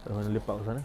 Jangan lipat ke sana.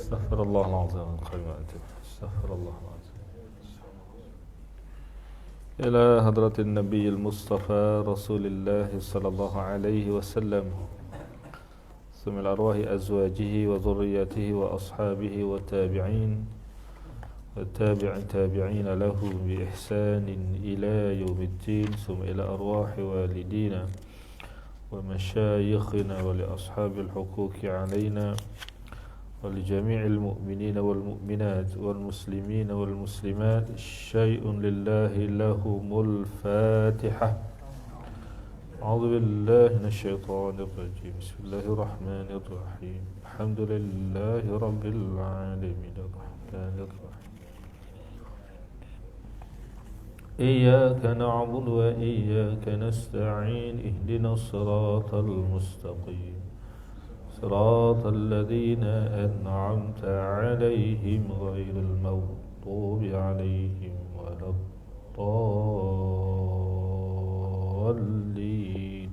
Astaghfirullahaladzim. Astaghfirullahaladzim. Ila hadratin Nabiyil Mustafa Rasulillah sallallahu alaihi wasallam. Sumil arwahi azwajihi wa dhurriyyatihi wa ashabihi wa tabi'in wa tabi'in lahu bi ihsanin ila yaumiddin. Sum ila arwahi walidina wa masyayikhina wa li ashabil huquqi alaina ولجميع المؤمنين والمؤمنات والمسلمين والمسلمات شيء لله لهم الفاتحة. أعوذ بالله من الشيطان الرجيم. بسم الله الرحمن الرحيم. الحمد لله رب العالمين الرحمن الرحيم. إياك نعبد وإياك نستعين اهدنا الصراط المستقيم صراط الذين أنعمت عليهم غير المغضوب عليهم ولا الضالين.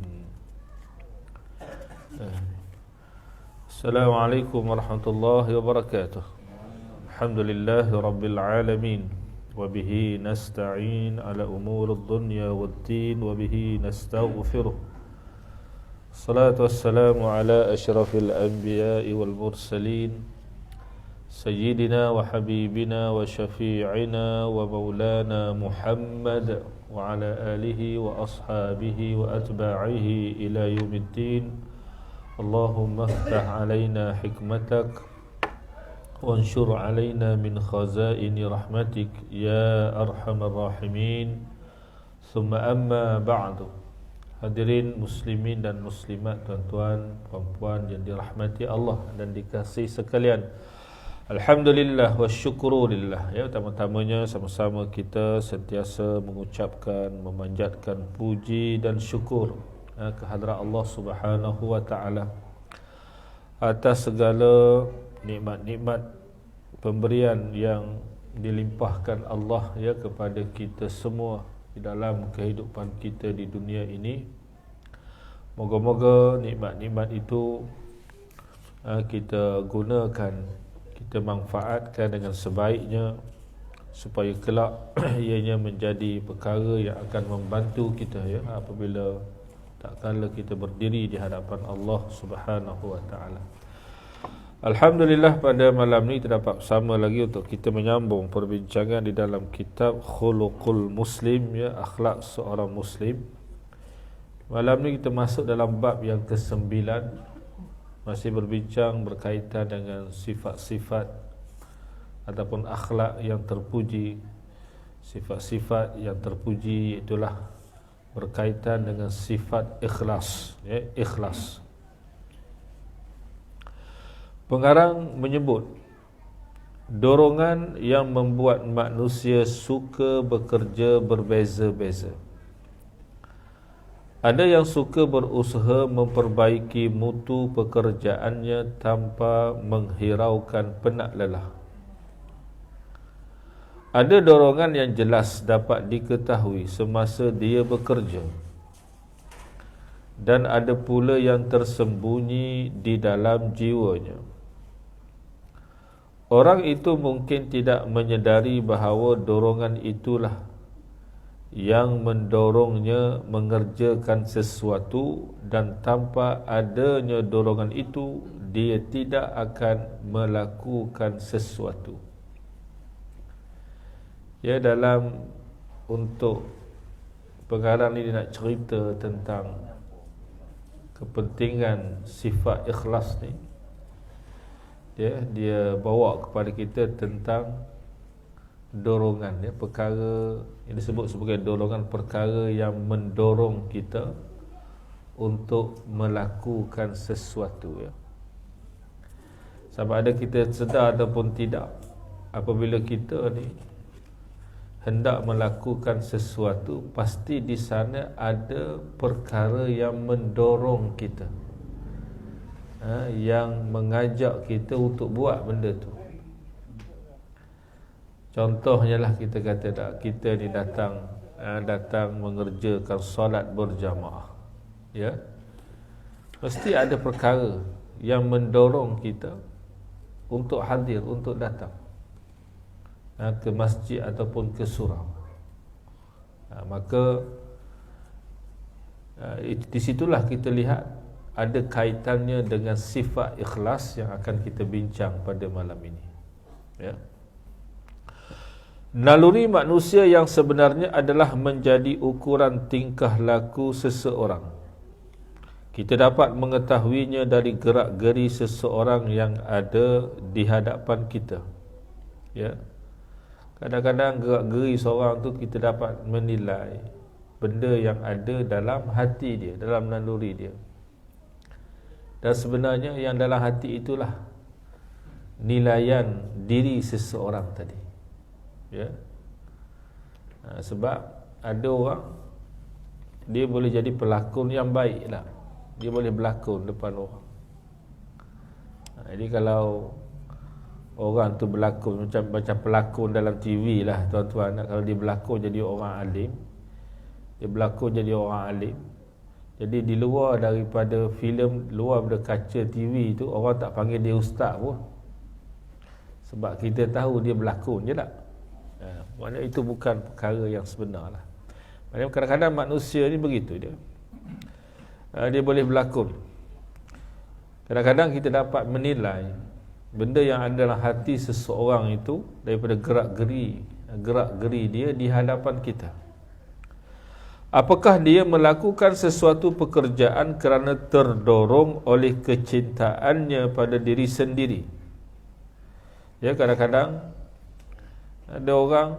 السلام عليكم ورحمة الله وبركاته. الحمد لله رب العالمين وبه نستعين على أمور الدنيا والدين وبه نستغفره. الصلاة والسلام على أشرف الأنبياء والمرسلين سيدنا وحبيبنا وشفيعنا ومولانا محمد وعلى آله وأصحابه وأتباعه إلى يوم الدين. اللهم افتح علينا حكمتك وانشر علينا من خزائن رحمتك يا أرحم الراحمين. ثم أما بعد. Hadirin muslimin dan muslimat, tuan-tuan, puan-puan yang dirahmati Allah dan dikasihi sekalian. Alhamdulillah wa syukurulillah. Ya, pertama-tamanya sama-sama kita sentiasa mengucapkan, memanjatkan puji dan syukur kehadrat Allah Subhanahu wa taala atas segala nikmat-nikmat pemberian yang dilimpahkan Allah ya kepada kita semua di dalam kehidupan kita di dunia ini. Moga-moga nikmat-nikmat itu kita gunakan, kita manfaatkan dengan sebaiknya supaya kelak ianya menjadi perkara yang akan membantu kita ya apabila tak kala kita berdiri di hadapan Allah Subhanahu wa taala. Alhamdulillah, pada malam ni terdapat bersama lagi untuk kita menyambung perbincangan di dalam kitab Khuluqul Muslim ya, akhlak seorang muslim. Malam ni kita masuk dalam bab yang ke-9, masih berbincang berkaitan dengan sifat-sifat ataupun akhlak yang terpuji. Sifat-sifat yang terpuji itulah berkaitan dengan sifat ikhlas ya, ikhlas. Pengarang menyebut dorongan yang membuat manusia suka bekerja berbeza-beza. Ada yang suka berusaha memperbaiki mutu pekerjaannya tanpa menghiraukan penat lelah. Ada dorongan yang jelas dapat diketahui semasa dia bekerja, dan ada pula yang tersembunyi di dalam jiwanya. Orang itu mungkin tidak menyedari bahawa dorongan itulah yang mendorongnya mengerjakan sesuatu, dan tanpa adanya dorongan itu dia tidak akan melakukan sesuatu. Ya, dalam untuk pengarang ni dia nak cerita tentang kepentingan sifat ikhlas ni. Dia bawa kepada kita tentang dorongan, ya, perkara yang disebut sebagai dorongan, perkara yang mendorong kita untuk melakukan sesuatu, ya. Sama ada kita sedar ataupun tidak, apabila kita ni hendak melakukan sesuatu, pasti di sana ada perkara yang mendorong kita, yang mengajak kita untuk buat benda tu. Contohnya lah, kita kata tak, kita ni datang mengerjakan solat berjamaah, ya, mesti ada perkara yang mendorong kita untuk hadir, untuk datang ke masjid ataupun ke surau. Maka di situlah kita lihat ada kaitannya dengan sifat ikhlas yang akan kita bincang pada malam ini, ya. Naluri manusia yang sebenarnya adalah menjadi ukuran tingkah laku seseorang. Kita dapat mengetahuinya dari gerak-geri seseorang yang ada di hadapan kita, ya. Kadang-kadang gerak-geri seorang tu kita dapat menilai benda yang ada dalam hati dia, dalam naluri dia. Dan sebenarnya yang dalam hati itulah nilaian diri seseorang tadi, ya. Sebab ada orang dia boleh jadi pelakon yang baik lah, dia boleh berlakon depan orang. Jadi kalau orang tu berlakon macam pelakon dalam TV lah, tuan-tuan, kalau dia berlakon jadi orang alim, dia berlakon jadi orang alim, jadi di luar daripada filem, luar daripada kaca TV tu, orang tak panggil dia ustaz pun, sebab kita tahu dia berlakon je tak. Maknanya itu bukan perkara yang sebenar lah. Maknanya kadang-kadang manusia ni begitu dia. Dia boleh berlakon. Kadang-kadang kita dapat menilai benda yang ada dalam hati seseorang itu daripada gerak-geri dia di hadapan kita. Apakah dia melakukan sesuatu pekerjaan kerana terdorong oleh kecintaannya pada diri sendiri? Ya, kadang-kadang ada orang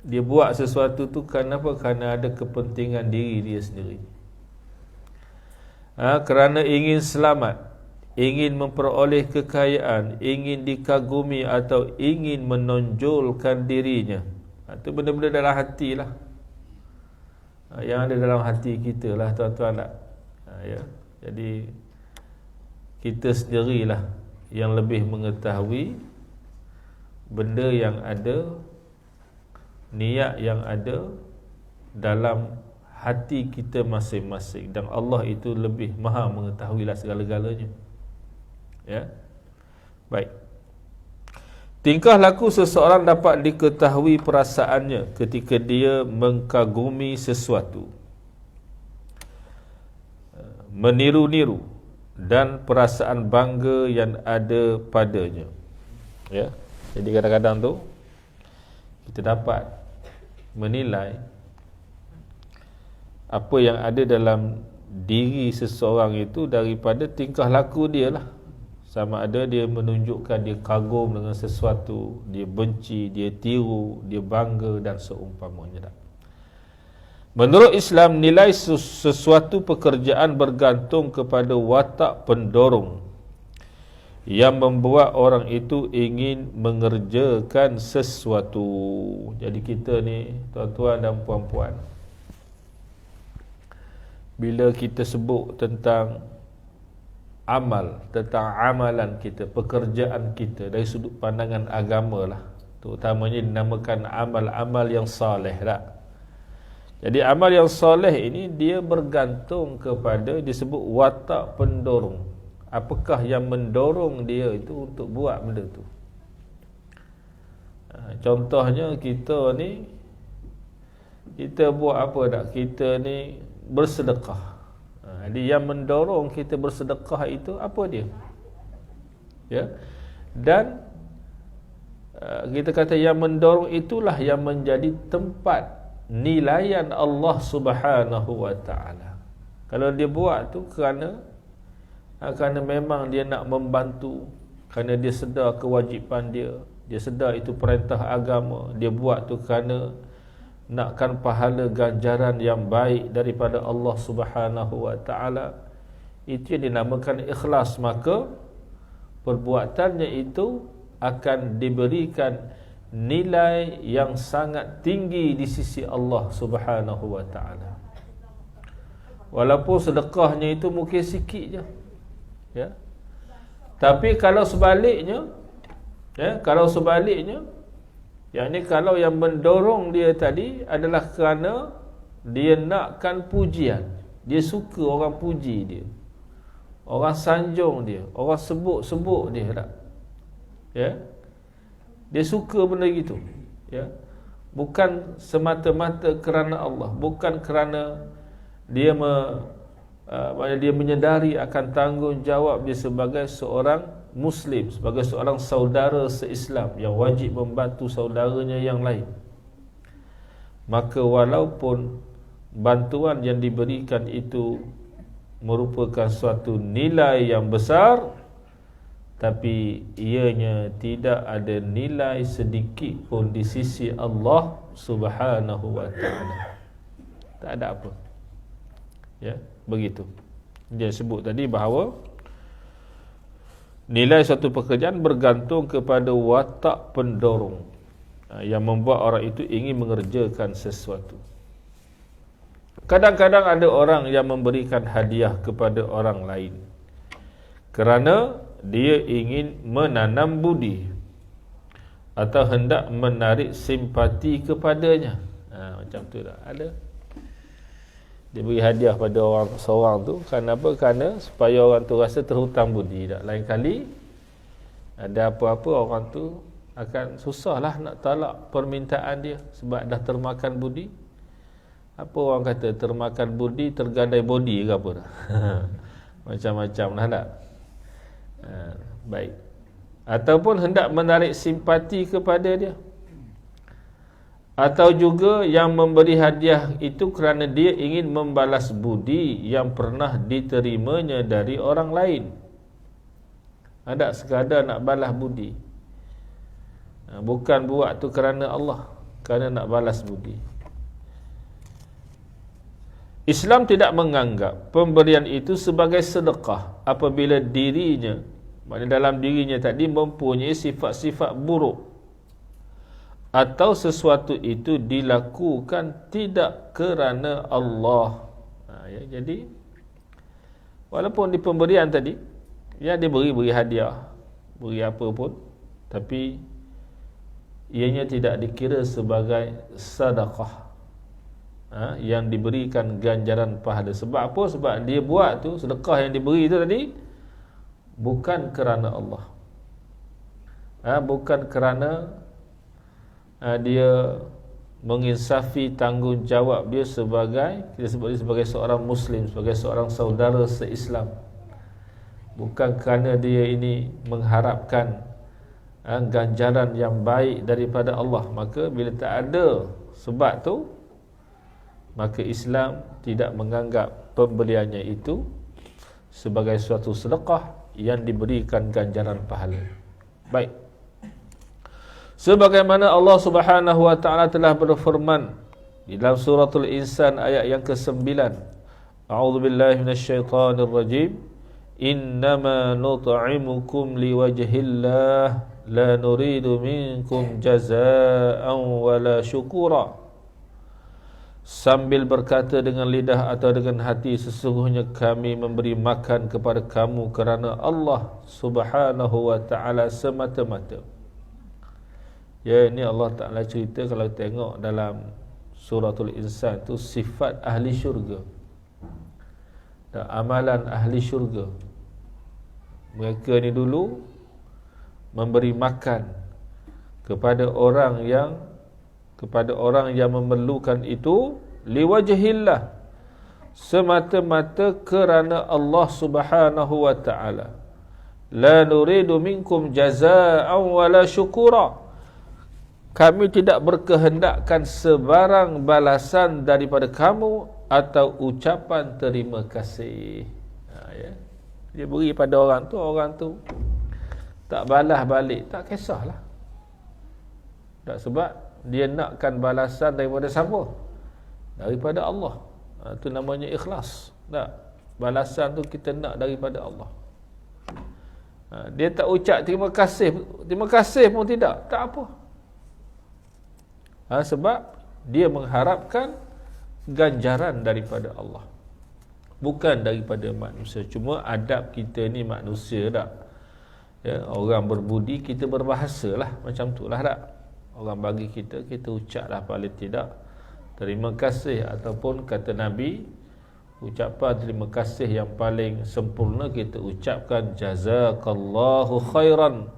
dia buat sesuatu tu kenapa? Kerana ada kepentingan diri dia sendiri. Kerana ingin selamat, ingin memperoleh kekayaan, ingin dikagumi atau ingin menonjolkan dirinya. Itu benda-benda dalam hati lah, yang ada dalam hati kita lah, tuan-tuan tak? Ya. Jadi kita sendirilah yang lebih mengetahui benda yang ada, niat yang ada dalam hati kita masing-masing, dan Allah itu lebih maha mengetahuilah segala-galanya, ya. Baik. Tingkah laku seseorang dapat diketahui perasaannya ketika dia mengkagumi sesuatu, meniru-niru, dan perasaan bangga yang ada padanya, ya. Jadi kadang-kadang tu kita dapat menilai apa yang ada dalam diri seseorang itu daripada tingkah laku dia lah. Sama ada dia menunjukkan dia kagum dengan sesuatu, dia benci, dia tiru, dia bangga dan seumpamanya. Menurut Islam, nilai sesuatu pekerjaan bergantung kepada watak pendorong yang membuat orang itu ingin mengerjakan sesuatu. Jadi kita ni, tuan-tuan dan puan-puan, bila kita sebut tentang amal, tentang amalan kita, pekerjaan kita dari sudut pandangan agama lah, terutamanya dinamakan amal-amal yang soleh tak? Jadi amal yang soleh ini dia bergantung kepada, disebut watak pendorong. Apakah yang mendorong dia itu untuk buat benda tu? Contohnya kita ni, kita buat apa tak? Kita ni bersedekah. Jadi yang mendorong kita bersedekah itu apa dia? Ya. Dan kita kata yang mendorong itulah yang menjadi tempat nilaian Allah Subhanahu wa taala. Kalau dia buat tu kerana memang dia nak membantu, kerana dia sedar kewajipan dia, dia sedar itu perintah agama, dia buat tu kerana nakkan pahala ganjaran yang baik daripada Allah Subhanahu wa taala, itu yang dinamakan ikhlas. Maka perbuatannya itu akan diberikan nilai yang sangat tinggi di sisi Allah Subhanahu wa taala. Walaupun sedekahnya itu mungkin sikit je, ya. Tapi kalau sebaliknya, ya, yakni kalau yang mendorong dia tadi adalah kerana dia nakkan pujian, dia suka orang puji dia, orang sanjung dia, orang sebut-sebut dia tak? Ya. Dia suka benda gitu, ya. Bukan semata-mata kerana Allah, bukan kerana dia dia menyedari akan tanggungjawab dia sebagai seorang Muslim, sebagai seorang saudara se-Islam yang wajib membantu saudaranya yang lain. Maka walaupun bantuan yang diberikan itu merupakan suatu nilai yang besar, tapi ianya tidak ada nilai sedikit pun di sisi Allah Subhanahu wa taala. Tak ada apa. Ya, begitu. Dia sebut tadi bahawa nilai suatu pekerjaan bergantung kepada watak pendorong yang membuat orang itu ingin mengerjakan sesuatu. Kadang-kadang ada orang yang memberikan hadiah kepada orang lain kerana dia ingin menanam budi atau hendak menarik simpati kepadanya. Macam tu tak? Ada. Dia beri hadiah pada orang seorang tu kerana apa? Kerana supaya orang tu rasa terhutang budi. Tak? Lain kali ada apa-apa orang tu akan susahlah nak tolak permintaan dia sebab dah termakan budi. Apa orang kata? Termakan budi, tergadai bodi ke apa dah? Macam-macam lah tak? Baik. Ataupun hendak menarik simpati kepada dia, atau juga yang memberi hadiah itu kerana dia ingin membalas budi yang pernah diterimanya dari orang lain. Ada sekadar nak balas budi, bukan buat tu kerana Allah, kerana nak balas budi. Islam tidak menganggap pemberian itu sebagai sedekah apabila dirinya, maknanya dalam dirinya tadi mempunyai sifat-sifat buruk, atau sesuatu itu dilakukan tidak kerana Allah. Jadi walaupun di pemberian tadi, ya, dia beri hadiah, beri apa pun, tapi ianya tidak dikira sebagai sedekah yang diberikan ganjaran pahala. Sebab apa? Sebab dia buat tu, sedekah yang diberi itu tadi bukan kerana Allah, bukan kerana dia menginsafi tanggungjawab dia sebagai, kita sebut dia sebagai seorang Muslim, sebagai seorang saudara se-Islam. Bukan kerana dia ini mengharapkan ganjaran yang baik daripada Allah. Maka bila tak ada sebab tu, maka Islam tidak menganggap pembeliannya itu sebagai suatu sedekah yang diberikan ganjaran pahala. Baik. Sebagaimana Allah Subhanahu wa taala telah berfirman di dalam suratul Insan ayat yang ke-9, A'udzubillahi minasyaitonir rajim, innama nut'imukum liwajhillah la nuridu minkum jazaa'an wala syukura. Sambil berkata dengan lidah atau dengan hati, sesungguhnya kami memberi makan kepada kamu kerana Allah Subhanahu wa taala semata-mata. Ya, ini Allah Ta'ala cerita, kalau tengok dalam suratul Insan tu, sifat ahli syurga dan amalan ahli syurga. Mereka ni dulu memberi makan kepada orang yang memerlukan itu liwajhillah, semata-mata kerana Allah Subhanahu wa taala. La nuridu minkum jazaa'an wala syukura. Kami tidak berkehendakkan sebarang balasan daripada kamu atau ucapan terima kasih. Ya. Dia beri pada orang tu tak balas balik, tak kisahlah. Tak, sebab dia nakkan balasan daripada siapa? Daripada Allah. Itu namanya ikhlas. Tak, balasan tu kita nak daripada Allah. Dia tak ucap terima kasih pun tidak, tak apa. Sebab dia mengharapkan ganjaran daripada Allah, bukan daripada manusia. Cuma adab kita ni manusia tak, ya, orang berbudi kita berbahasa lah, macam tu lah tak. Orang bagi kita ucap lah paling tidak terima kasih, ataupun kata Nabi, ucapan terima kasih yang paling sempurna kita ucapkan jazakallahu khairan.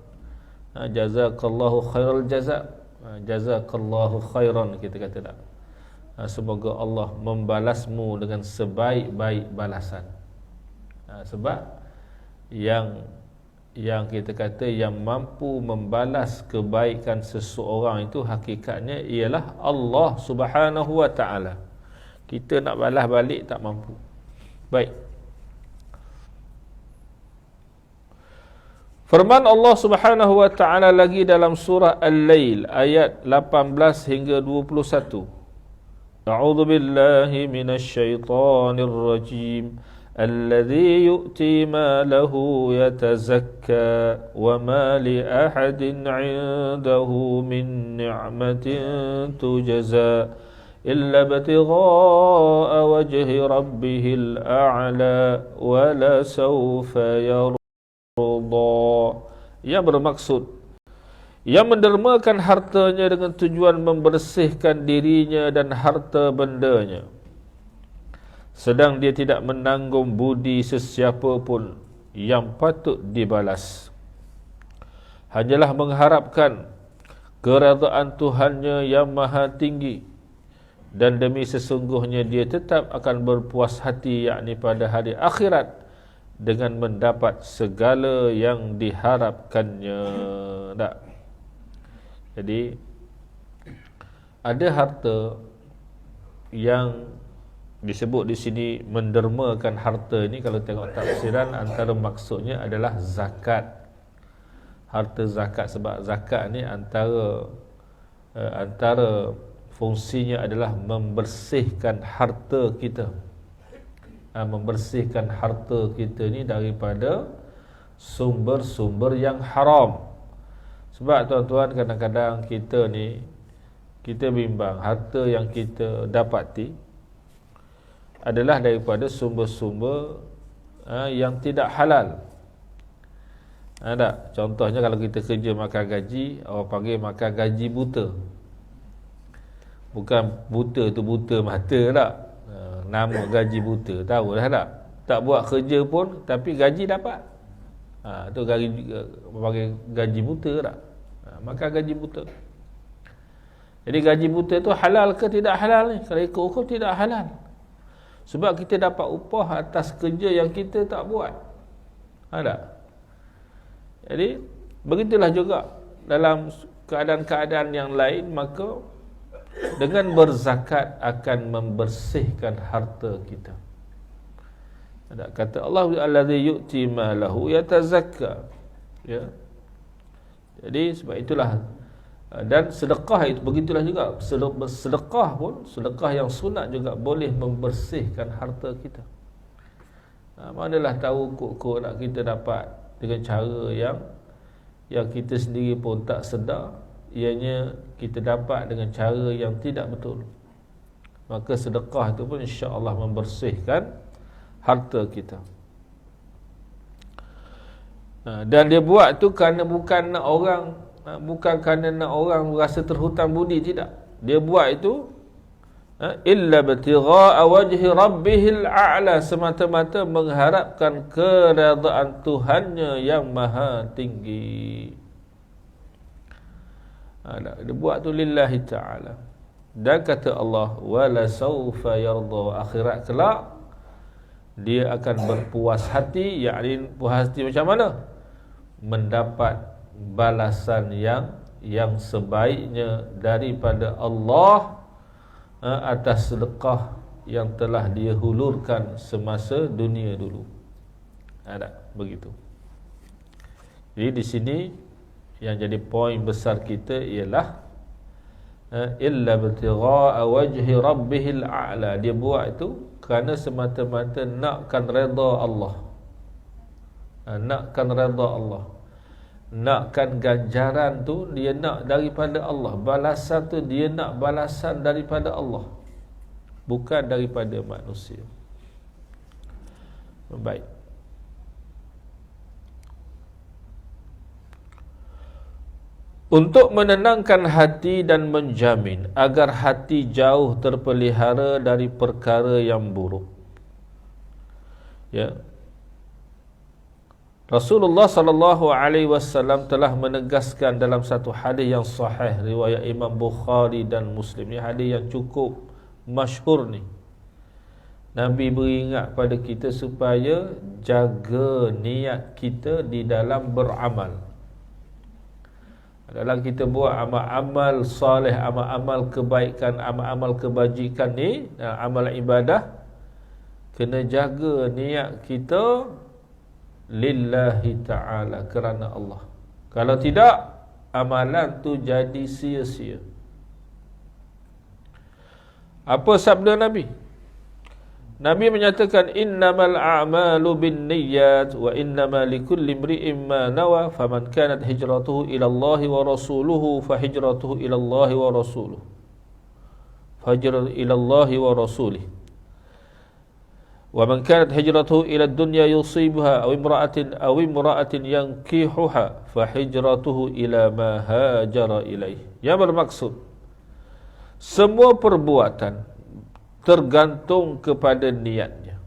Jazakallahu khairal jaza. Jazakallahu khairan, kita kata tak. Semoga Allah membalasmu dengan sebaik-baik balasan. Sebab yang kita kata yang mampu membalas kebaikan seseorang itu hakikatnya ialah Allah Subhanahu wa ta'ala. Kita nak balas balik tak mampu. Baik. Firman Allah Subhanahu wa ta'ala lagi dalam surah Al-Lail ayat 18 hingga 21. A'udzu billahi minasy syaithanir rajim. Alladhi yu'ti malahu yatazakka wa ma li ahadin 'indahu min ni'matin tujza illa ibtigha'a wajhi rabbihil a'la wa la sawfa yarda. Yang bermaksud yang mendermakan hartanya dengan tujuan membersihkan dirinya dan harta bendanya, sedang dia tidak menanggung budi sesiapa pun yang patut dibalas, hanyalah mengharapkan keredaan Tuhannya yang maha tinggi, dan demi sesungguhnya dia tetap akan berpuas hati, yakni pada hari akhirat, dengan mendapat segala yang diharapkannya. Tak? Jadi ada harta yang disebut di sini mendermakan harta ni, kalau tengok tafsiran antara maksudnya adalah zakat. Harta zakat, sebab zakat ni antara fungsinya adalah membersihkan harta kita. Membersihkan harta kita ni daripada sumber-sumber yang haram. Sebab tuan-tuan, kadang-kadang kita bimbang harta yang kita dapati adalah daripada sumber-sumber yang tidak halal. Tak? Contohnya kalau kita kerja makan gaji, orang panggil makan gaji buta. Bukan buta tu buta mata tak. Nama gaji buta, tahu dah tak? Tak buat kerja pun tapi gaji dapat. Tu panggil gaji buta tak? Maka gaji buta. Jadi gaji buta tu halal ke tidak halal ni? Kalau ikut hukum tidak halal. Sebab kita dapat upah atas kerja yang kita tak buat. Tak? Jadi begitulah juga dalam keadaan-keadaan yang lain, maka dengan berzakat akan membersihkan harta kita. Kata Allah, allazi yu'ti malahu yatazakka. Ya. Jadi sebab itulah, dan sedekah itu begitulah juga. Sedekah pun, sedekah yang sunat juga boleh membersihkan harta kita. Manalah tahu kok nak kita dapat dengan cara yang kita sendiri pun tak sedar, ianya kita dapat dengan cara yang tidak betul. Maka sedekah itu pun insya-Allah membersihkan harta kita. Dan dia buat tu kerana bukan kerana nak orang rasa terhutang budi, tidak. Dia buat itu illa batigha'a wajhi rabbihil a'la, semata-mata mengharapkan keredaan Tuhannya yang maha tinggi. Dia buat tu lillahi ta'ala. Dan kata Allah, wala sawfa yarda, akhirat kelak dia akan berpuas hati. Yakni puas hati macam mana? Mendapat balasan yang sebaiknya daripada Allah atas sedekah yang telah dia hulurkan semasa dunia dulu. Ada begitu. Jadi di sini yang jadi poin besar kita ialah illa ibtigha'a wajhi rabbihil a'la. Dia buat itu kerana semata-mata nakkan redha Allah. Nakkan redha Allah. Nakkan ganjaran tu dia nak daripada Allah. Balasan tu dia nak balasan daripada Allah, bukan daripada manusia. Baik. Untuk menenangkan hati dan menjamin agar hati jauh terpelihara dari perkara yang buruk. Ya. Rasulullah sallallahu alaihi wasallam telah menegaskan dalam satu hadis yang sahih riwayat Imam Bukhari dan Muslim. Ini hadis yang cukup masyhur ni. Nabi beringat pada kita supaya jaga niat kita di dalam beramal. Dalam kita buat amal-amal soleh, amal-amal kebaikan, amal-amal kebajikan ni, amal ibadah, kena jaga niat kita lillahi ta'ala, kerana Allah. Kalau tidak, amalan tu jadi sia-sia. Apa sabda Nabi? Nabi menyatakan innamal a'malu binniyat wa innamal likulli imri'in ma nawa faman kanat hijratuhu ila Allah wa rasuluhu fa hijratuhu ila Allah wa rasuluhu fahijratuhu ila Allah wa rasulih wa man kanat hijratuhu ila dunya yusibuha aw imra'atin yankihuha fa hijratuhu ila ma hajara ilaih. Yang bermaksud semua perbuatan tergantung kepada niatnya.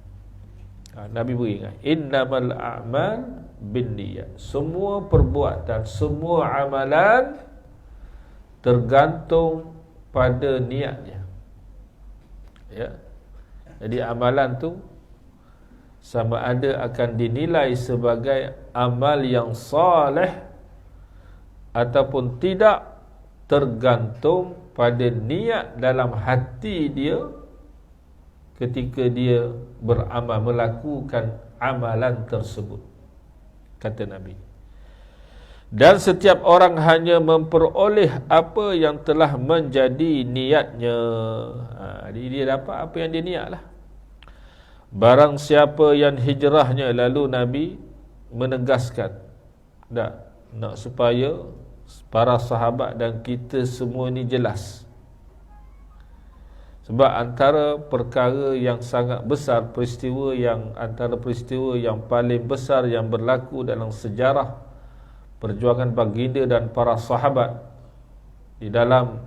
Nabi beringat innamal a'mal binniyat. Semua perbuatan, semua amalan tergantung pada niatnya. Ya. Jadi amalan tu sama ada akan dinilai sebagai amal yang saleh ataupun tidak, tergantung pada niat dalam hati dia ketika dia beramal, melakukan amalan tersebut, kata Nabi. Dan setiap orang hanya memperoleh apa yang telah menjadi niatnya. Dia dapat apa yang dia niat lah. Barang siapa yang hijrahnya, lalu Nabi menegaskan, nak supaya para sahabat dan kita semua ni jelas. Sebab antara perkara yang sangat besar, antara peristiwa yang paling besar yang berlaku dalam sejarah perjuangan baginda dan para sahabat di dalam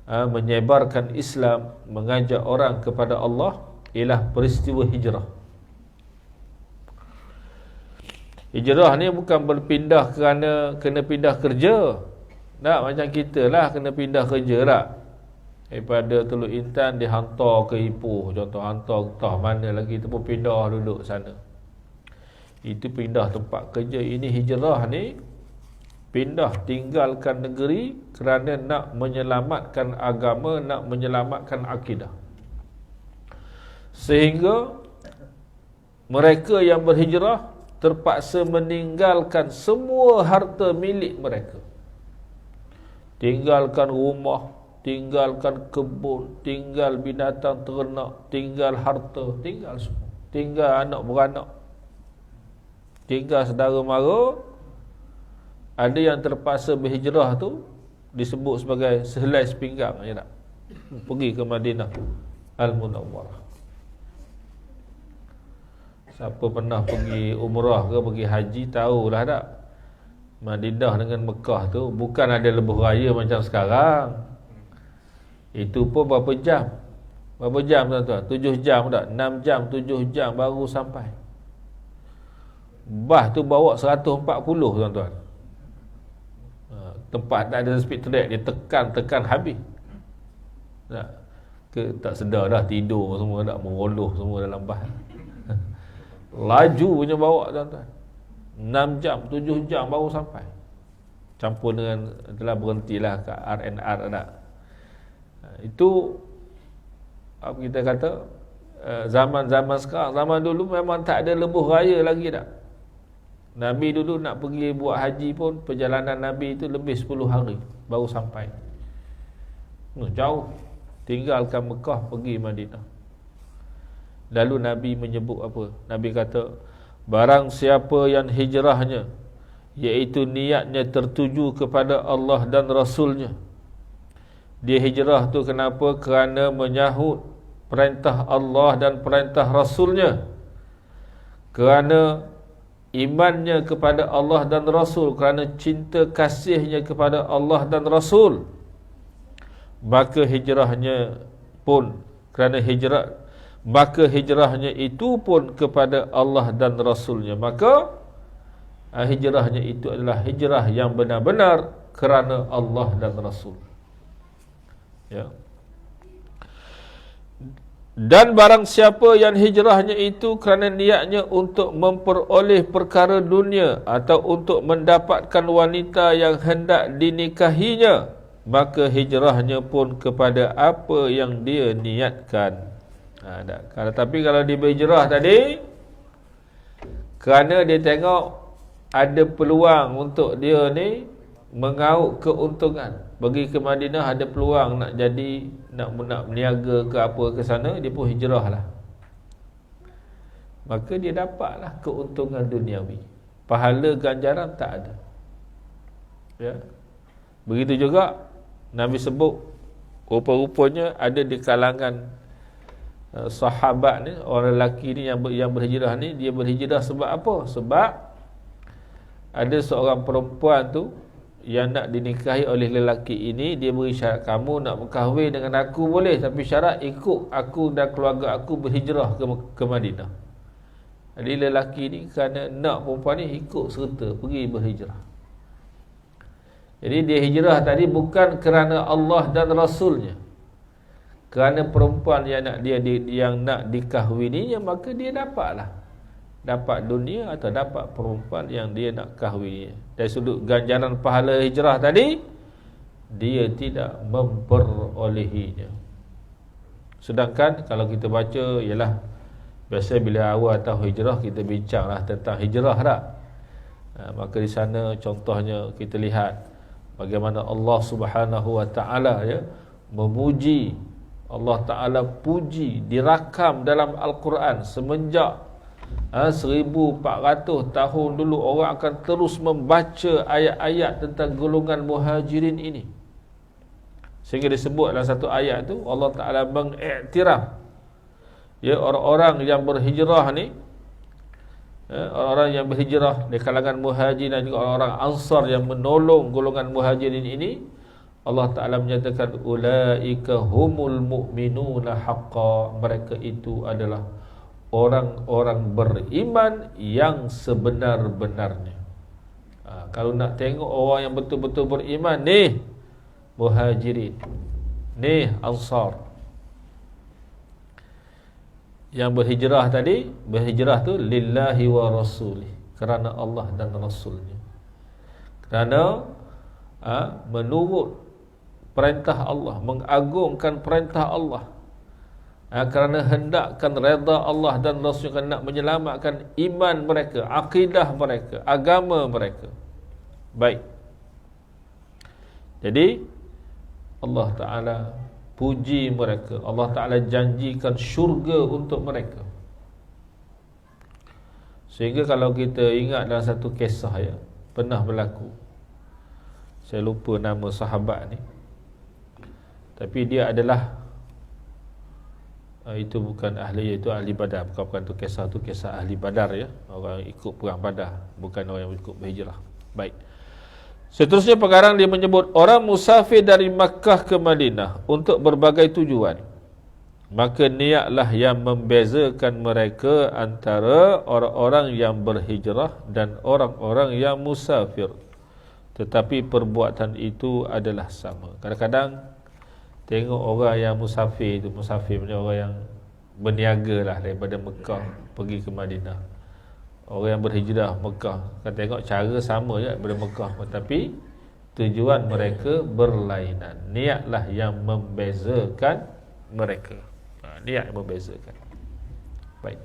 menyebarkan Islam, mengajak orang kepada Allah, ialah peristiwa hijrah. Hijrah ni bukan berpindah kerana kena pindah kerja. Tak macam kita lah kena pindah kerja tak. Daripada Teluk Intan dihantar ke Ipoh, contoh, hantar entah mana lagi, tu pun pindah duduk sana. Itu pindah tempat kerja. Ini hijrah ni pindah, tinggalkan negeri kerana nak menyelamatkan agama, nak menyelamatkan akidah. Sehingga mereka yang berhijrah terpaksa meninggalkan semua harta milik mereka. Tinggalkan rumah, tinggalkan kebun, tinggal binatang ternak, tinggal harta, tinggal semua. Tinggal anak beranak, tinggal saudara mara. Ada yang terpaksa berhijrah tu disebut sebagai sehelai sepinggang, ya tak? Pergi ke Madinah Al-Munawwarah. Siapa pernah pergi umrah ke pergi haji tahulah tak? Madinah dengan Mekah tu bukan ada lebuh raya macam sekarang. Itu pun berapa jam? Berapa jam tuan-tuan? 7 jam tak? 6 jam, 7 jam baru sampai. Bas tu bawa 140 tuan-tuan. Tempat tak ada speed track, dia tekan habis. Tak sedar dah, tidur semua, tak meroloh semua dalam bas. Laju punya bawa tuan-tuan. 6 jam, 7 jam baru sampai. Campur dengan, telah berhentilah kat RNR tak. Itu apa kita kata, zaman-zaman sekarang. Zaman dulu memang tak ada lebuh raya lagi tak. Nabi dulu nak pergi buat haji pun, perjalanan Nabi itu lebih 10 hari baru sampai. Jauh. Tinggalkan Mekah pergi Madinah. Lalu Nabi menyebut apa? Nabi kata, barang siapa yang hijrahnya, iaitu niatnya tertuju kepada Allah dan Rasulnya. Dia hijrah tu kenapa? Kerana menyahut perintah Allah dan perintah Rasulnya. Kerana imannya kepada Allah dan Rasul, kerana cinta kasihnya kepada Allah dan Rasul. Maka hijrahnya pun kerana hijrah, maka hijrahnya itu pun kepada Allah dan Rasulnya. Maka hijrahnya itu adalah hijrah yang benar-benar kerana Allah dan Rasul. Ya. Dan barang siapa yang hijrahnya itu kerana niatnya untuk memperoleh perkara dunia atau untuk mendapatkan wanita yang hendak dinikahinya, maka hijrahnya pun kepada apa yang dia niatkan. Tapi kalau dia berhijrah tadi kerana dia tengok ada peluang untuk dia ni mengauk keuntungan, pergi ke Madinah ada peluang nak jadi, nak berniaga ke apa ke sana, dia pun hijrah lah. Maka dia dapatlah keuntungan duniawi, pahala ganjaran tak ada. Ya. Begitu juga Nabi sebut, rupa-rupanya ada di kalangan sahabat ni, orang lelaki ni yang berhijrah ni, dia berhijrah sebab apa? Sebab ada seorang perempuan tu yang nak dinikahi oleh lelaki ini, dia beri syarat, kamu nak berkahwin dengan aku boleh, tapi syarat ikut aku dan keluarga aku berhijrah ke Madinah. Jadi lelaki ni kerana nak perempuan ni ikut serta pergi berhijrah. Jadi dia hijrah tadi bukan kerana Allah dan Rasulnya, kerana perempuan yang nak dikahwininya, maka dia dapat dunia atau dapat perempuan yang dia nak kahwini. Dari sudut ganjaran pahala hijrah tadi, dia tidak memperolehinya. Sedangkan kalau kita baca, ialah biasa bila awal tahu hijrah, kita bincanglah tentang hijrah dah. Maka di sana contohnya kita lihat bagaimana Allah Subhanahu wa taala ya memuji, Allah Taala puji, dirakam dalam Al-Quran semenjak 1400 tahun dulu. Orang akan terus membaca ayat-ayat tentang golongan muhajirin ini, sehingga disebut dalam satu ayat tu Allah Ta'ala mengiktiraf ya orang-orang yang berhijrah ni, orang-orang yang berhijrah di kalangan muhajirin dan juga orang-orang ansar yang menolong golongan muhajirin ini. Allah Ta'ala menyatakan ulaika humul mu'minuna haqqan, mereka itu adalah orang-orang beriman yang sebenar-benarnya. Kalau nak tengok orang yang betul-betul beriman, ni muhajirin, ni ansar. Yang berhijrah tadi, berhijrah tu lillahi wa rasulih, kerana Allah dan Rasulnya, kerana menurut perintah Allah, mengagungkan perintah Allah, kerana hendakkan redha Allah dan Rasul, kerana nak menyelamatkan iman mereka, akidah mereka, agama mereka. Baik. Jadi Allah Ta'ala puji mereka, Allah Ta'ala janjikan syurga untuk mereka. Sehingga kalau kita ingat dalam satu kisah ya, pernah berlaku, saya lupa nama sahabat ni, tapi dia adalah itu bukan ahli, iaitu ahli badar. Bukan tu kisah ahli badar ya, orang ikut perang badar, bukan orang yang ikut berhijrah. Baik. Seterusnya pengarang dia menyebut orang musafir dari Makkah ke Madinah untuk berbagai tujuan, maka niatlah yang membezakan mereka antara orang-orang yang berhijrah dan orang-orang yang musafir. Tetapi perbuatan itu adalah sama. Kadang-kadang tengok orang yang musafir itu, musafir punya orang yang berniaga lah, daripada Mekah pergi ke Madinah. Orang yang berhijrah Mekah, kan tengok cara sama je daripada Mekah, tetapi tujuan mereka berlainan. Niatlah yang membezakan mereka. Niat yang membezakan. Baik.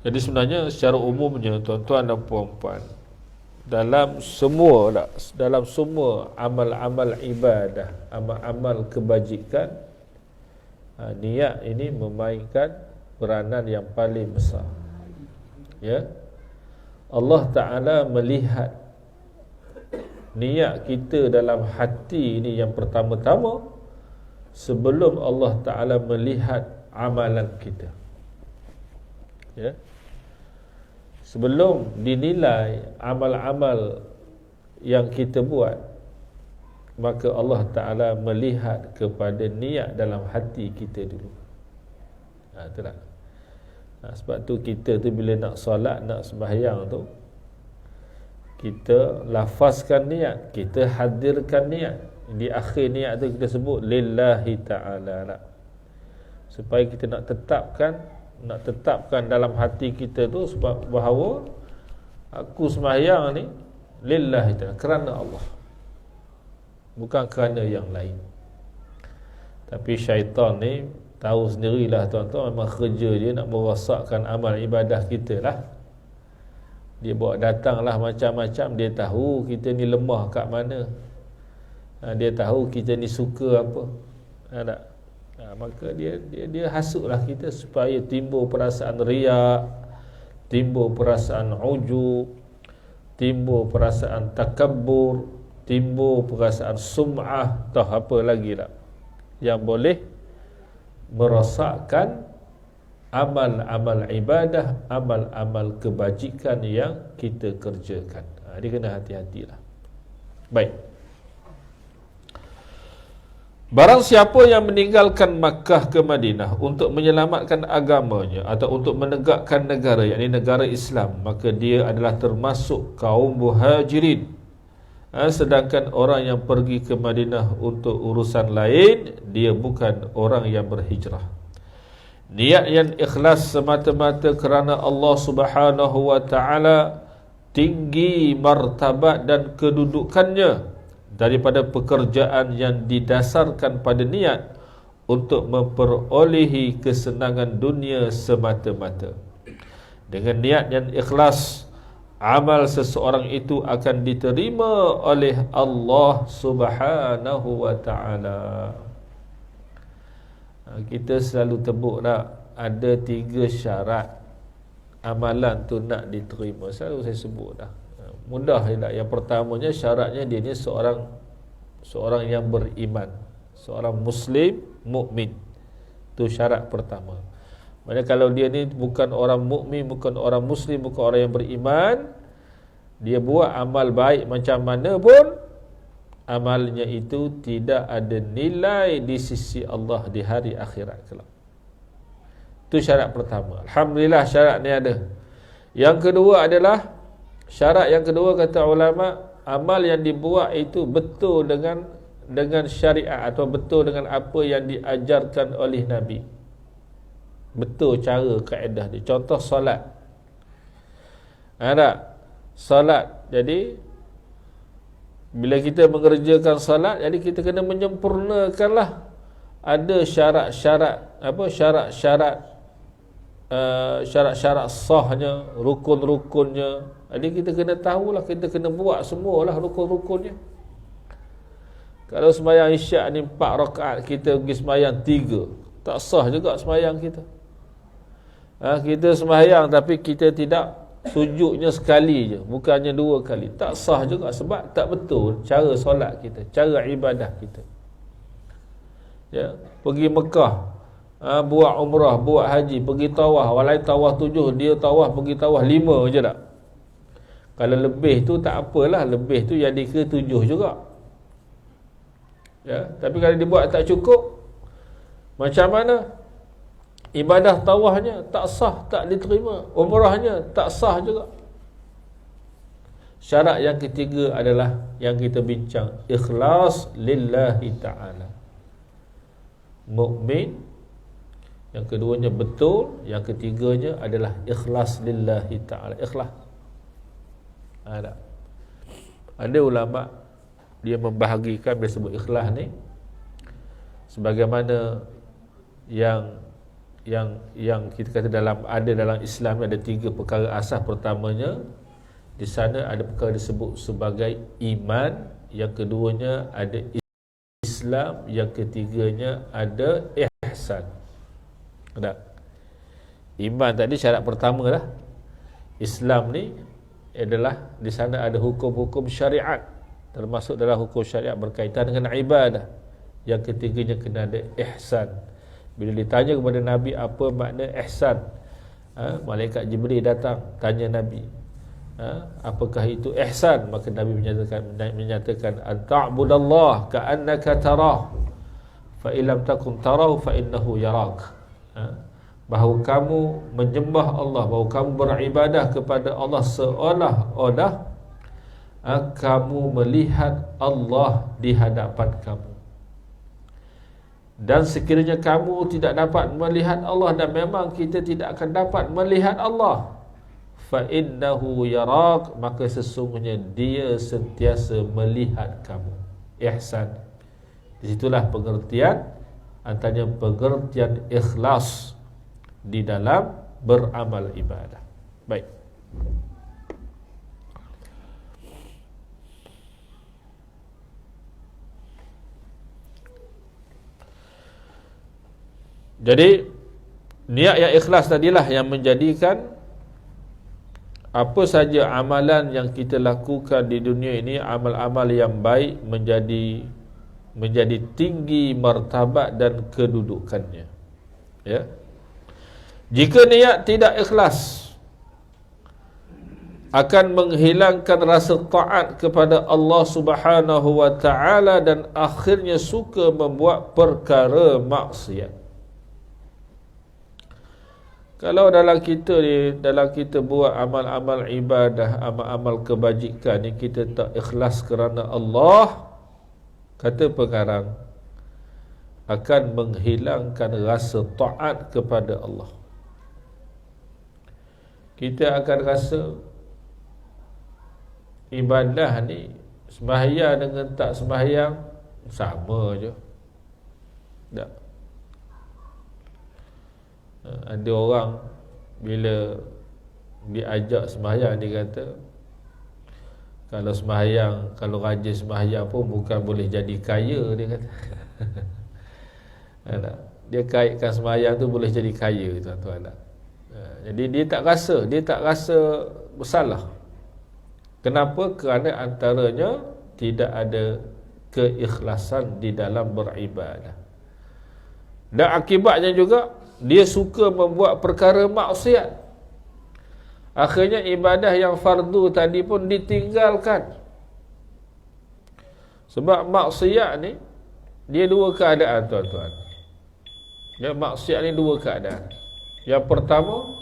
Jadi sebenarnya secara umumnya tuan-tuan dan puan-puan, dalam semua amal-amal ibadah, amal-amal kebajikan, niat ini memainkan peranan yang paling besar. Ya. Allah Ta'ala melihat niat kita dalam hati ini yang pertama-tama sebelum Allah Ta'ala melihat amalan kita. Ya. Sebelum dinilai amal-amal yang kita buat, maka Allah Ta'ala melihat kepada niat dalam hati kita dulu. Itulah. Sebab tu kita tu bila nak solat, nak sembahyang tu, kita lafazkan niat, kita hadirkan niat. Di akhir niat tu kita sebut lillahi ta'ala, supaya kita nak tetapkan dalam hati kita tu, sebab bahawa aku sembahyang ni lillahi ta'ala, kerana Allah, bukan kerana yang lain. Tapi syaitan ni tahu sendirilah tuan-tuan, memang kerja dia nak merosakkan amal ibadah kita lah. Dia bawa datanglah macam-macam. Dia tahu kita ni lemah kat mana, dia tahu kita ni suka apa, tak? Maka dia hasutlah kita supaya timbul perasaan riak, timbul perasaan ujub, timbul perasaan takabbur, timbul perasaan sum'ah, tahu apa lagi tak, yang boleh merosakkan amal-amal ibadah, amal-amal kebajikan yang kita kerjakan. Dia kena hati-hatilah. Baik. Barang siapa yang meninggalkan Makkah ke Madinah untuk menyelamatkan agamanya atau untuk menegakkan negara, yakni negara Islam, maka dia adalah termasuk kaum muhajirin. Sedangkan orang yang pergi ke Madinah untuk urusan lain, dia bukan orang yang berhijrah. Niat yang ikhlas semata-mata kerana Allah Subhanahu wa ta'ala tinggi martabat dan kedudukannya daripada pekerjaan yang didasarkan pada niat untuk memperolehi kesenangan dunia semata-mata. Dengan niat yang ikhlas, amal seseorang itu akan diterima oleh Allah Subhanahu wa ta'ala. Kita selalu tebuk tak, ada 3 syarat amalan tu nak diterima. Selalu saya sebut dah. Mudah je tak. Yang pertamanya syaratnya dia ni seorang yang beriman, seorang muslim mukmin. Tu syarat pertama. Maksudnya kalau dia ni bukan orang mukmin, bukan orang muslim, bukan orang yang beriman, dia buat amal baik macam mana pun, amalnya itu tidak ada nilai di sisi Allah di hari akhirat kelak. Itu syarat pertama. Alhamdulillah syarat ni ada. Yang kedua adalah, syarat yang kedua kata ulama, amal yang dibuat itu betul dengan syariat atau betul dengan apa yang diajarkan oleh Nabi. Betul cara kaedah dia. Contoh solat. Ada solat. Jadi bila kita mengerjakan solat, jadi kita kena menyempurnakanlah. Ada syarat-syarat sahnya, rukun-rukunnya. Jadi kita kena tahulah, kita kena buat semualah rukun-rukunnya. Kalau sembahyang isyak ni 4 rakaat, kita pergi sembahyang 3, tak sah juga sembahyang kita. Kita sembahyang tapi kita tidak sujudnya sekali je, bukannya 2 kali, tak sah juga, sebab tak betul cara solat kita, cara ibadah kita. Ya, pergi Mekah, buat umrah, buat haji, pergi tawaf, walai tawaf 7, dia tawaf pergi tawaf 5 je tak. Kalau lebih tu tak apalah, lebih tu jadi ke 7 juga. Ya, tapi kalau dibuat tak cukup, macam mana? Ibadah tawafnya tak sah, tak diterima. Umrahnya tak sah juga. Syarat yang ketiga adalah yang kita bincang, ikhlas lillahi ta'ala. Mukmin. Yang keduanya betul. Yang ketiganya adalah ikhlas lillahi ta'ala. Ikhlas. Ada ulama' dia membahagikan bila sebut ikhlas ni sebagaimana yang yang kita kata dalam Islam ada 3 perkara asas. Pertamanya di sana ada perkara disebut sebagai iman, yang keduanya ada Islam, yang ketiganya ada ihsan. Tak? Iman tadi syarat pertama lah. Islam ni adalah di sana ada hukum-hukum syariat, termasuk dalam hukum syariat berkaitan dengan ibadah. Yang ketiganya kena ada ihsan. Bila ditanya kepada Nabi apa makna ihsan, malaikat Jibril datang tanya Nabi, apakah itu ihsan? Maka Nabi menyatakan anta'budallah ka'annaka tarah fa illam takun tarahu fa innahu yarak. Bahawa kamu menyembah Allah, bahawa kamu beribadah kepada Allah seolah-olah kamu melihat Allah di hadapan kamu. Dan sekiranya kamu tidak dapat melihat Allah, dan memang kita tidak akan dapat melihat Allah, fa innahu yarak, maka sesungguhnya dia sentiasa melihat kamu. Ihsan. Di situlah pengertian, antaranya pengertian ikhlas di dalam beramal ibadah. Baik. Jadi niat yang ikhlas tadilah yang menjadikan apa saja amalan yang kita lakukan di dunia ini, amal-amal yang baik menjadi tinggi martabat dan kedudukannya. Ya. Jika niat tidak ikhlas, akan menghilangkan rasa taat kepada Allah Subhanahu wa taala dan akhirnya suka membuat perkara maksiat. Kalau dalam kita buat amal-amal ibadah, amal-amal kebajikan ni kita tak ikhlas kerana Allah, kata pengarang, akan menghilangkan rasa taat kepada Allah. Kita akan rasa ibadah ni, sembahyang dengan tak sembahyang sama je. Tak. Ada orang bila diajak sembahyang, dia kata kalau sembahyang, kalau rajin sembahyang pun bukan boleh jadi kaya, dia kata. Dia kaitkan sembahyang tu boleh jadi kaya, tuan-tuan. Jadi dia tak rasa bersalah. Kenapa? Kerana antaranya tidak ada keikhlasan di dalam beribadah. Dan akibatnya juga dia suka membuat perkara maksiat. Akhirnya ibadah yang fardu tadi pun ditinggalkan. Sebab maksiat ni dia dua keadaan, tuan-tuan. Ya, maksiat ni dua keadaan. Yang pertama,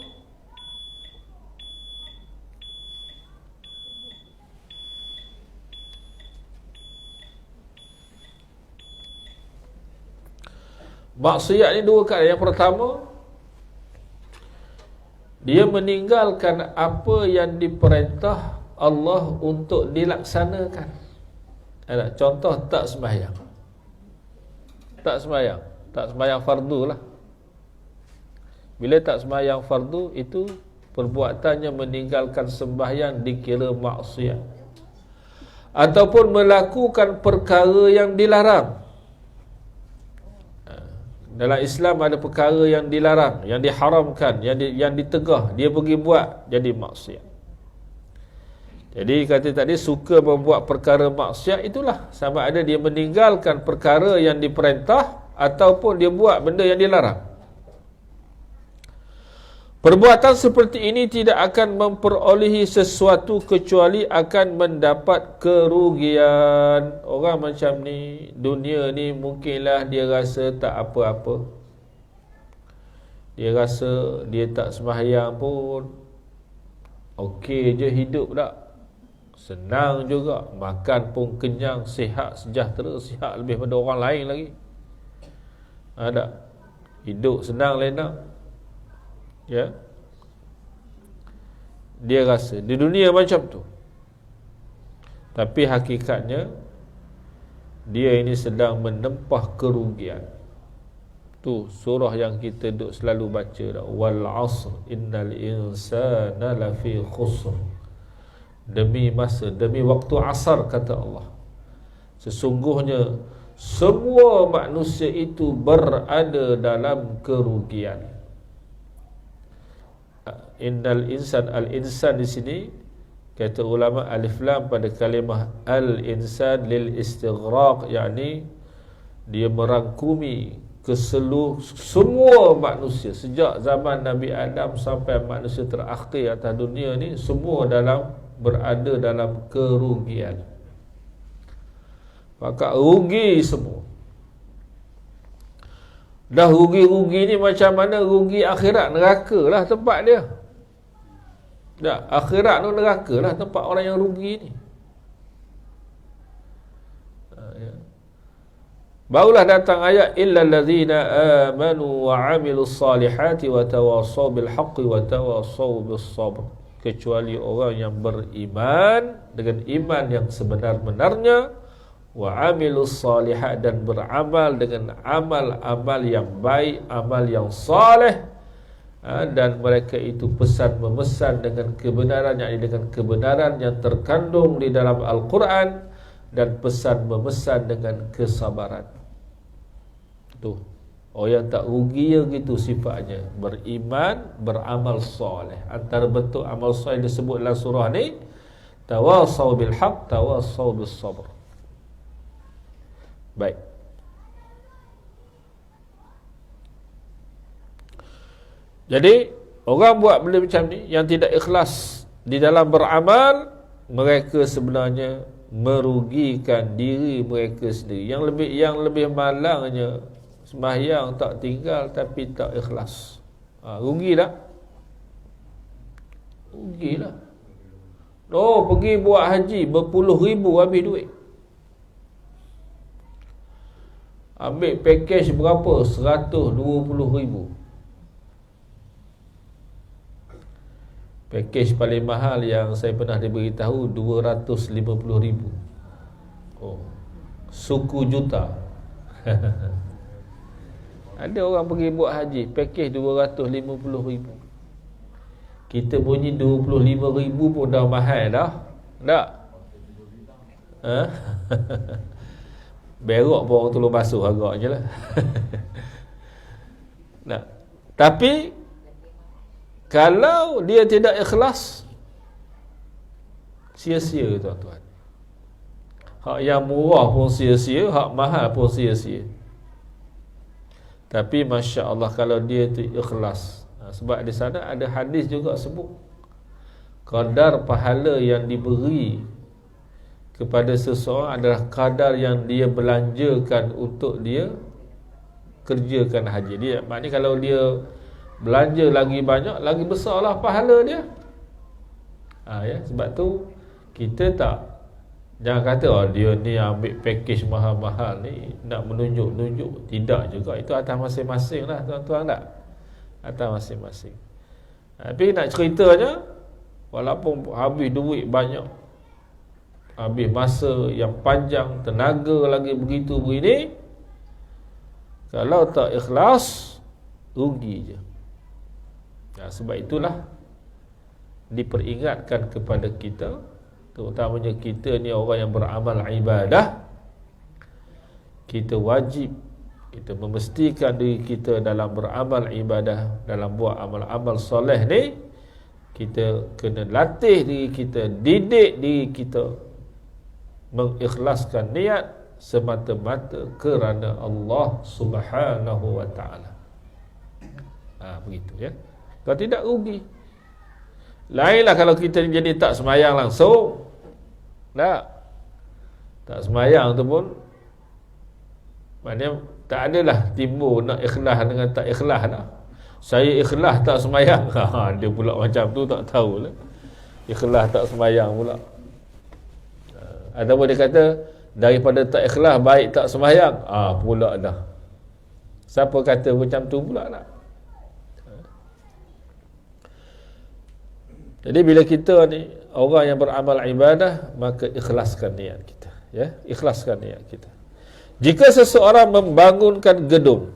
maksiat ni dua keadaan. Yang pertama, dia meninggalkan apa yang diperintah Allah untuk dilaksanakan. Ada contoh, tak sembahyang. Tak sembahyang fardu lah. Bila tak sembahyang fardu, itu perbuatannya meninggalkan sembahyang dikira maksiat. Ataupun melakukan perkara yang dilarang. Dalam Islam ada perkara yang dilarang, yang diharamkan, yang ditegah, dia pergi buat, jadi maksiat. Jadi kata tadi, suka membuat perkara maksiat, itulah sama ada dia meninggalkan perkara yang diperintah ataupun dia buat benda yang dilarang. Perbuatan seperti ini tidak akan memperolehi sesuatu kecuali akan mendapat kerugian. Orang macam ni, dunia ni mungkinlah dia rasa tak apa-apa. Dia rasa dia tak sembahyang pun okey je hidup tak. Senang juga, makan pun kenyang, sihat, sejahtera, sihat lebih pada orang lain lagi. Ada hidup senang lenak. Ya. Dia rasa di dunia macam tu. Tapi hakikatnya dia ini sedang menempah kerugian. Tu surah yang kita duk selalu baca dah. Wal 'asr innal insana lafi khusr. Demi masa, demi waktu asar, kata Allah, sesungguhnya semua manusia itu berada dalam kerugian. Innal insan, al-insan di sini kata ulama alif lam pada kalimah al-insan lil istighraq, yakni dia merangkumi semua manusia sejak zaman Nabi Adam sampai manusia terakhir atas dunia ni, semua berada dalam kerugian. Maka rugi semua. Dah rugi-rugi ni macam mana rugi akhirat? Neraka lah tempat dia. Dah, akhirat tu neraka lah tempat orang yang rugi ni. Barulah datang ayat illal ladzina amanu wa 'amilus salihati wa tawassaw bil haqqi wa tawassaw bis sabr. Kecuali orang yang beriman dengan iman yang sebenar-benarnya, wa 'amilus salihat, dan beramal dengan amal-amal yang baik, amal yang saleh, dan mereka itu pesan memesan dengan kebenaran, yakni dengan kebenaran yang terkandung di dalam Al-Quran, dan pesan memesan dengan kesabaran. Tu, orang yang tak rugi ya gitu sifatnya, beriman, beramal soleh. Antara bentuk amal soleh disebut dalam surah ni, tawasaw bil haq, tawasaw bis sabr. Baik. Jadi orang buat benda macam ni yang tidak ikhlas di dalam beramal, mereka sebenarnya merugikan diri mereka sendiri. Yang lebih malangnya, sembahyang tak tinggal tapi tak ikhlas. Rugi tak? Rugilah. Oh, pergi buat haji berpuluh ribu habis duit. Ambil package berapa? 120,000. Package paling mahal yang saya pernah diberitahu 250,000. Oh, suku juta. Ada orang pergi buat haji, package 250,000. Kita bunyi 25,000 pun dah mahal dah. Tak? Berok pun orang tolong basuh agaknya lah. Nah, tapi kalau dia tidak ikhlas, sia-sia tuan-tuan. Hak yang murah pun sia-sia, hak mahal pun sia-sia. Tapi Masya Allah kalau dia tu ikhlas. Sebab di sana ada hadis juga sebut kadar pahala yang diberi kepada seseorang adalah kadar yang dia belanjakan untuk dia kerjakan haji. Dia maknanya kalau dia belanja lagi banyak, lagi besarlah pahala dia. Ya, sebab tu kita jangan kata dia ni ambil package mahal-mahal ni nak menunjuk-nunjuk. Tidak juga, itu atas masing-masing lah tuan-tuan, tak? Atas masing-masing. Tapi nak ceritanya, walaupun habis duit banyak, habis masa yang panjang, tenaga lagi begitu begini, kalau tak ikhlas, rugi je. Sebab itulah diperingatkan kepada kita, terutamanya kita ni orang yang beramal ibadah, kita wajib, kita memastikan diri kita dalam beramal ibadah, dalam buat amal-amal soleh ni, kita kena latih diri kita, didik diri kita mengikhlaskan niat semata-mata kerana Allah Subhanahu wa ta'ala. Begitu ya. Kalau tidak, rugi. Lainlah kalau kita jadi tak semayang langsung. Tak semayang tu pun maknanya tak adalah timbul nak ikhlas dengan tak ikhlas dah. Saya ikhlas tak semayang. Dia pula macam tu, tak tahulah. Ikhlas tak semayang pula. Ataupun dia kata daripada tak ikhlas baik tak semayang. Pula dah. Siapa kata macam tu pula tak? Jadi bila kita ni orang yang beramal ibadah, maka ikhlaskan niat kita, ya, ikhlaskan niat kita. Jika seseorang membangunkan gedung,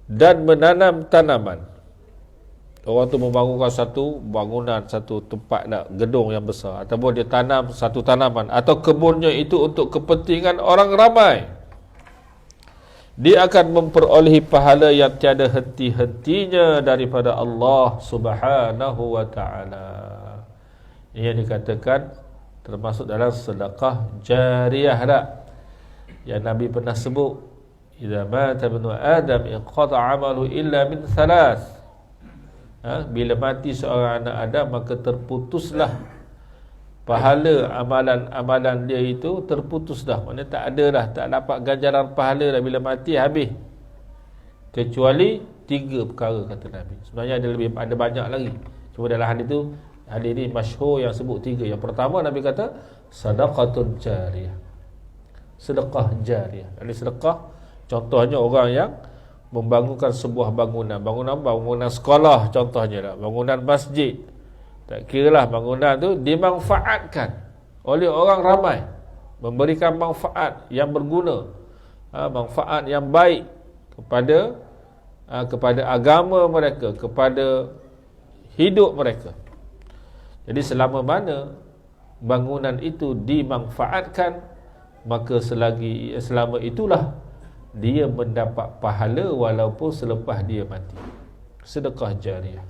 dan menanam tanaman. Orang tu membangunkan satu bangunan, satu tempat gedung yang besar, ataupun dia tanam satu tanaman, atau kebunnya itu untuk kepentingan orang ramai, dia akan memperolehi pahala yang tiada henti-hentinya daripada Allah Subhanahu wa ta'ala. Ini yang dikatakan termasuk dalam sedekah jariyah tak? Yang Nabi pernah sebut, idza mata ibnu Adam inqata 'amalu illa min thalath. Bila mati seorang anak Adam, maka terputuslah pahala amalan-amalan dia itu, terputus dah. Maksudnya tak ada dah, tak dapat ganjaran pahala dah bila mati, habis. Kecuali 3 perkara kata Nabi. Sebenarnya ada banyak lagi. Cuma dalam hadis itu, hadis ini masyhur yang sebut 3. Yang pertama Nabi kata sedekatun jariyah. Sedekah jariyah. Jadi sedekah contohnya orang yang membangunkan sebuah bangunan sekolah contohnya, bangunan masjid. Tak kiralah bangunan tu dimanfaatkan oleh orang ramai, memberikan manfaat yang berguna, manfaat yang baik kepada agama mereka, kepada hidup mereka. Jadi selama mana bangunan itu dimanfaatkan, maka selama itulah dia mendapat pahala walaupun selepas dia mati. Sedekah jariyah.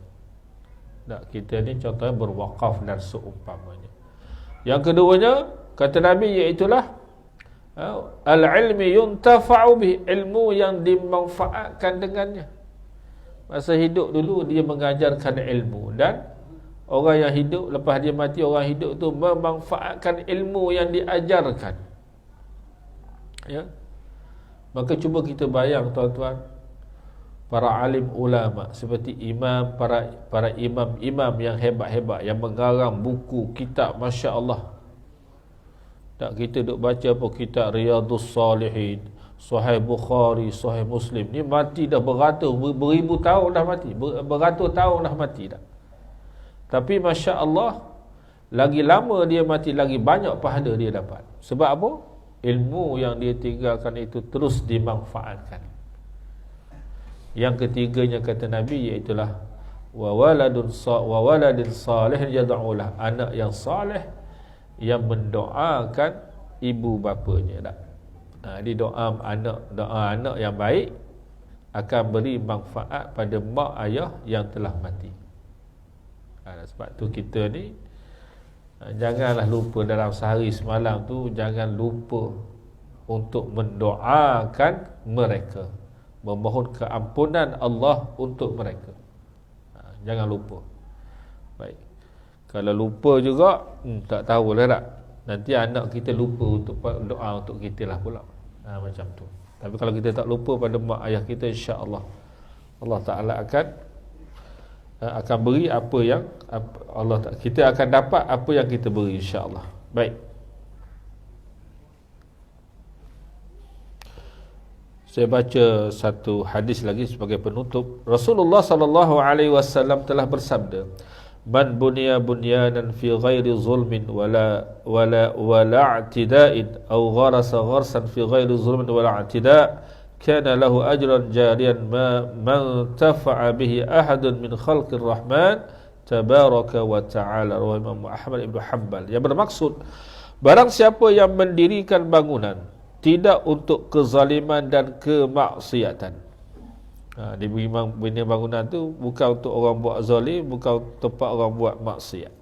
Tak, kita ni contohnya berwakaf dan seumpamanya. Yang keduanya kata Nabi, iaitulah al-ilmi yuntafa'u bih, ilmu yang dimanfaatkan dengannya. Masa hidup dulu dia mengajarkan ilmu, dan orang yang hidup lepas dia mati, orang hidup tu memanfaatkan ilmu yang diajarkan. Ya. Maka cuba kita bayang tuan-tuan, para alim ulama seperti para imam-imam yang hebat-hebat, yang mengarang buku kitab, Masya Allah. Tak, kita duk baca apa kitab Riyadhus Salihin, Sahih Bukhari, Sahih Muslim, ni mati dah beribu tahun dah mati, beratus tahun dah mati dah. Tapi Masya Allah, lagi lama dia mati, lagi banyak pahala dia dapat. Sebab apa? Ilmu yang dia tinggalkan itu terus dimanfaatkan. Yang ketiganya kata Nabi, iaitulah wa waladin salih yad'ulah, anak yang salih yang mendoakan ibu bapanya. Di doa anak yang baik akan beri manfaat pada mak ayah yang telah mati. Sebab tu kita ni janganlah lupa dalam sehari semalam tu, jangan lupa untuk mendoakan mereka, memohon keampunan Allah untuk mereka. Jangan lupa. Baik. Kalau lupa juga, tak tahulah tak, nanti anak kita lupa untuk doa untuk kita lah pula. Macam tu. Tapi kalau kita tak lupa pada mak ayah kita, insya-Allah Allah Ta'ala akan beri apa yang kita akan dapat apa yang kita beri, insya-Allah. Baik. Saya baca satu hadis lagi sebagai penutup. Rasulullah sallallahu alaihi wasallam telah bersabda, "Man bunya bunyanan fi ghairi zulmin wala i'tida'in aw gharasa gharsan fi ghairi zulmin wala i'tida' kana lahu ajran jariyan man tafa'a bihi ahadun min khalqir rahman tabaraka wa ta'ala." Rawi Imam Ahmad Ibn Hanbal. Yang bermaksud, barang siapa yang mendirikan bangunan tidak untuk kezaliman dan kemaksiatan. Bina bangunan tu bukan untuk orang buat zalim, bukan tempat orang buat maksiat.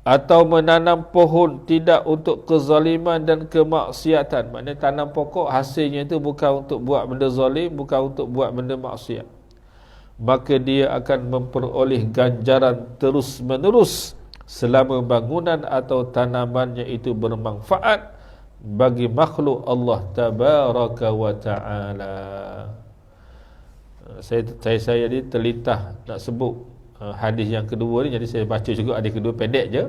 Atau menanam pohon tidak untuk kezaliman dan kemaksiatan. Maknanya tanam pokok, hasilnya itu bukan untuk buat benda zalim, bukan untuk buat benda maksiat. Maka dia akan memperoleh ganjaran terus menerus selama bangunan atau tanamannya itu bermanfaat bagi makhluk Allah Tabaraka wa Ta'ala. Saya ni terlintah nak sebut hadis yang kedua ni, jadi saya baca juga hadis kedua, pendek je,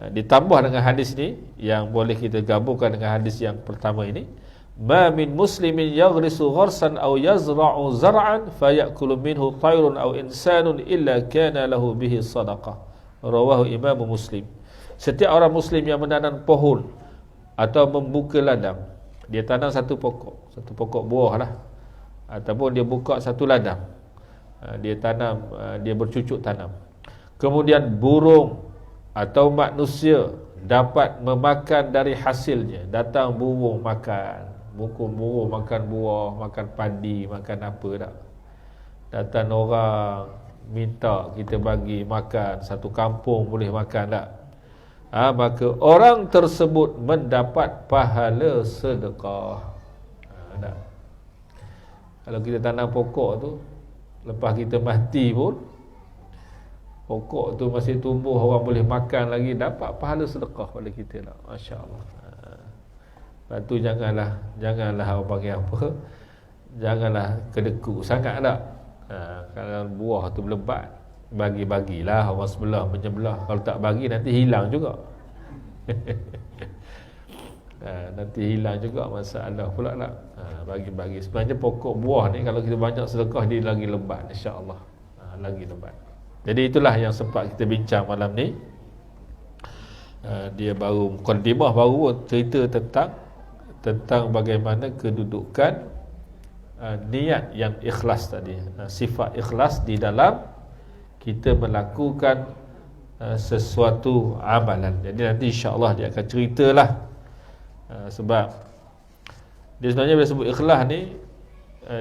ditambah dengan hadis ni yang boleh kita gabungkan dengan hadis yang pertama ini. Ma min muslimin yaghrisu gharsan aw yazra'u zar'an fayakulu minhu tayrun aw insanun illa kana lahu bihi sadaqah. Rawahu Imam Muslim. Setiap orang muslim yang menanam pohon atau membuka ladang, dia tanam satu pokok buah lah, ataupun dia buka satu ladang, dia tanam, dia bercucuk tanam. Kemudian burung atau manusia dapat memakan dari hasilnya. Datang burung makan, burung makan buah, makan padi, makan apa tak. Datang orang minta kita bagi makan, satu kampung boleh makan tak. Maka orang tersebut mendapat pahala sedekah. Tak. Kalau kita tanam pokok tu, lepas kita mati pun, pokok tu masih tumbuh, orang boleh makan lagi, dapat pahala sedekah pada kita lah. Masya Allah. Lepas tu janganlah orang panggil apa, janganlah kedeku sangat tak. Kalau buah tu berlebat, bagi-bagilah orang sebelah menyebelah. Kalau tak bagi nanti hilang juga. Nanti hilang juga masalah pula lah. Bagi-bagi. Sebenarnya pokok buah ni kalau kita banyak sedekah, dia lagi lebat, insya-Allah. Lagi lebat. Jadi itulah yang sempat kita bincang malam ni. Dia baru mukadimah, baru cerita tentang bagaimana kedudukan niat yang ikhlas tadi, sifat ikhlas di dalam kita melakukan sesuatu amalan. Jadi nanti insya-Allah dia akan ceritalah, sebab dia sebenarnya bila sebut ikhlas ni,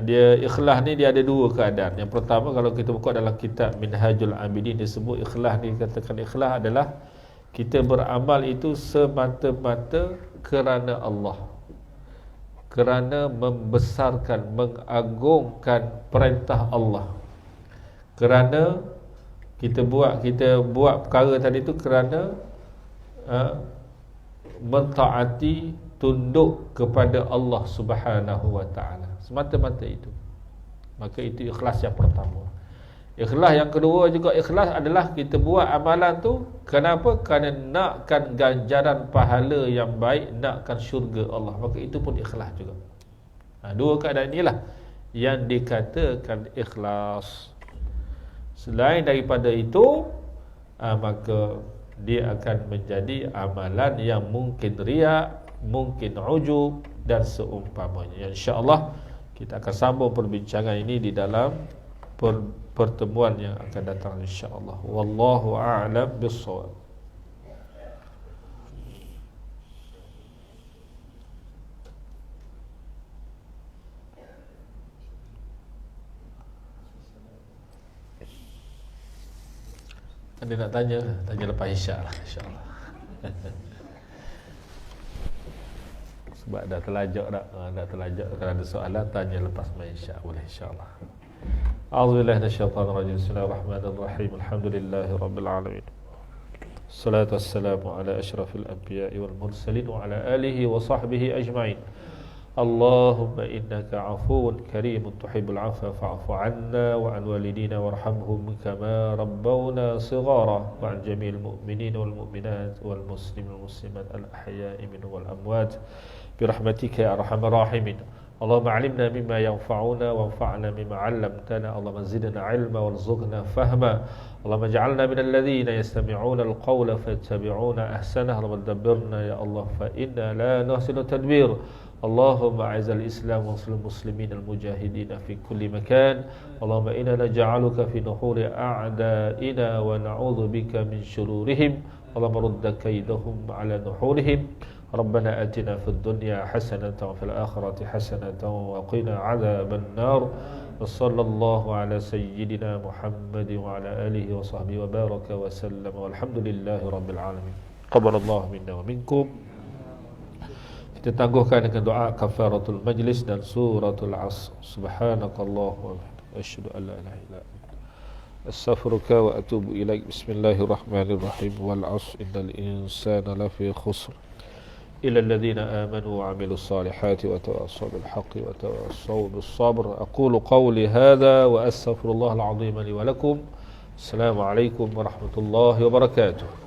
dia ada dua keadaan. Yang pertama, kalau kita buka dalam kitab Minhajul Abidin, dia sebut ikhlas ni, katakan ikhlas adalah kita beramal itu semata-mata kerana Allah, kerana membesarkan, mengagungkan perintah Allah, kerana kita buat perkara tadi itu kerana mentaati, tunduk kepada Allah Subhanahu wa taala, semata-mata itu. Maka itu ikhlas yang pertama. Ikhlas yang kedua juga, ikhlas adalah kita buat amalan tu kenapa? Kerana nakkan ganjaran pahala yang baik, nakkan syurga Allah. Maka itu pun ikhlas juga. Dua keadaan inilah yang dikatakan ikhlas. Selain daripada itu, maka dia akan menjadi amalan yang mungkin riya, mungkin ujub dan seumpamanya. InsyaAllah kita akan sambung perbincangan ini di dalam pertemuan yang akan datang, insyaAllah. Wallahu a'lam bis-shawab. Anda nak tanya lepas isyak lah, insyaAllah. Sebab dah terlajak dah. Kalau ada soalan, tanya lepas main isyak boleh, insyaAllah. A'udzubillahi minasyaitanir rajim. Bismillahirrahmanirrahim. Alhamdulillahi rabbil alamin. Salatu wassalamu ala asyrafil anbiya'i wal mursalin wa ala alihi wa sahbihi ajma'in. Allahumma innaka afuwun karimun tuhibbul afwa fa'fu 'anna wa 'an walidina warhamhum kama rabbawna shighara wa 'an jami'il mu'minin wal mu'minat wal muslimin wal muslimat al ahya'i minhum wal amwat bi rahmatika ya arhamar rahimin. Allahumma 'allimna mimma yanfa'una wanfa'na mimma 'allamtana. Allahumma zidna 'ilma warzuqna fahma. Allahumma ij'alna minal ladzina yastami'una al-qawla fayattabi'una ahsanahu. Allahumma dabbirna ya Allah fa inna la nuhsinu tadbir. اللهم أعز الإسلام وانصر المسلمين المجاهدين في كل مكان. اللهم إنا نجعلك في نحور أعدائنا ونعوذ بك من شرورهم. اللهم رد كيدهم على نحورهم. ربنا آتنا في الدنيا حسنة وفي الآخرة حسنة وقنا عذاب النار. وصلى الله على سيدنا محمد وعلى آله وصحبه وبارك وسلم والحمد لله رب العالمين. قبل الله منا ومنكم. Kita tangguhkan dengan doa kafaratul majlis dan suratul Asr. Subhanakallah wa bihamdika asyhadu an la ilaha illa anta astaghfiruka wa atubu ilaik. Bismillahirrahmanirrahim. Wal 'asr innal insana lafi khusr illa alladhina amanu wa 'amilus salihati wa tawassaw bil haqqi wa tawassaw bis sabr. Aqulu qawli hadha wa astaghfirullahal 'azim li wa lakum. Assalamu alaikum warahmatullahi wabarakatuh.